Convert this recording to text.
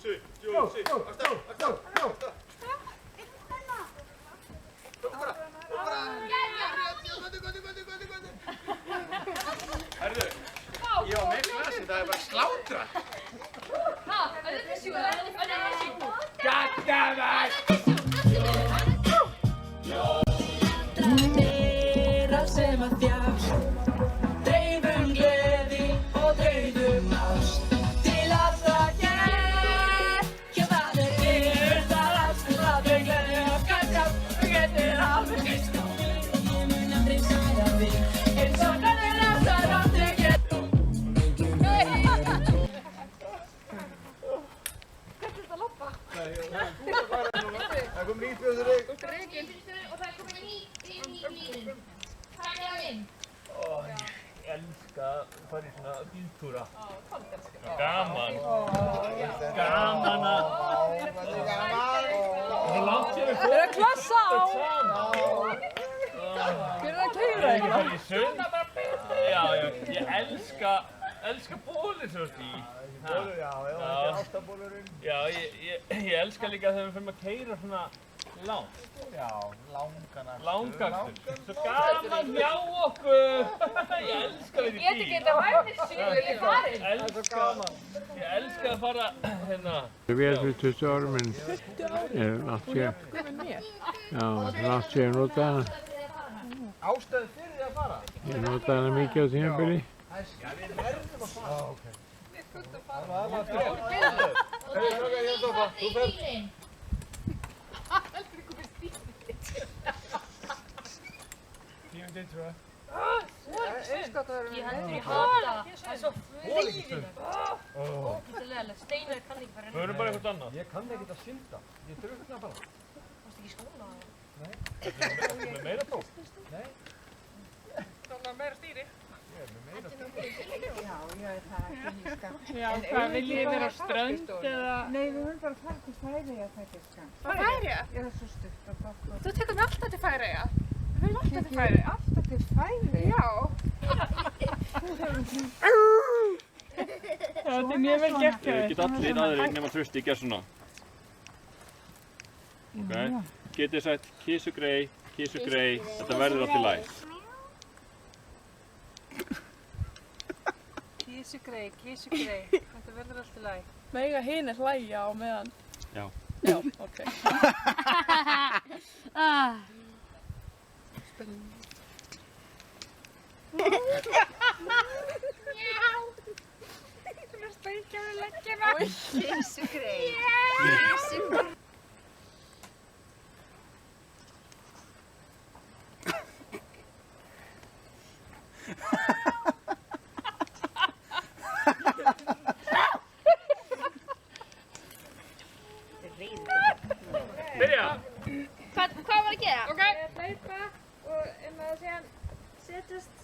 Juicy, af stað. Herðu, ég var með glasi, það bara slátrað. Sem að þjást, dreifum gleði og dreifum ást til allra gegn það það allt aldrei gleði okkar hjálp við getur alveg skist og ég mun aldrei særa þig eins og kannir ásar aldrei get Hvernig þetta loppa? Það kom nýtt fyrir þig. Og það er komið nýtt. Takk fyrir minn. Ég elska að fara í svona bíltúra. Gaman. Gaman að... Það er langt sér við fórum. Er það klassa á? Hver er að keyra Ég fara í sund. Já, ég elska bólið svo í. Bólur, já, þetta er ástabólurinn. Já, ég elska líka þegar við fyrir að keyra svona langt. Já, langan Langakstur. Svo gaman hjá okkur. Ég elska að vera í bíl. Ég get ekki þetta væri sigur í farin. Ég elska að fara hérna. Ég veit fyrir 20 árum en langt sér. Já, langt sér notaði hana. Ástæðu fyrir því að fara? Ég notaði hana mikið á tímabili. Það er skæðið. Við verðum að fara. Já, ok. Við skuldum fara. Það var fyrir. Hei, Rögga, ég er Dófa. Þú ferð. Heldur ykkur með stíl. 10 til 2. Ég hendur í hata. Það er svo friðilegt. Ógætilega, Steinar kann ekki fara. Förum bara eitthvað annað. Ég kann ekkert að synda. Ég drukkna bara. Varstu ekki í skóla? Nei. Með meira próf? Nei. Þannig að meira stýri. Ég er með meira stýri. Já, ég veit það ekki nýska. Já, hvað viljið þið vera á strönd eða? Nei, við höfum bara farið til Færeyja faktisk. Færeyja? Ég er svo stutt og gott. Þú tekur mig alltaf til Færeyja. Við höfum alltaf til Færeyja. Alltaf til Færeyja? Já. Þetta er mjög vel gert hjá þér. Get allir aðrir nema Trausti gert svona. Ok, getið sagt kiss og grey, þetta verður allt í lagi. Kísugrey, þetta verður allt í lagi. Mega hinir hlæja á meðan? Já. Já, ok. Þú er steikja við leggjana. Kísugrey. Byrja! Hvað var að gera? Ok. Hlaupa og síðan setjast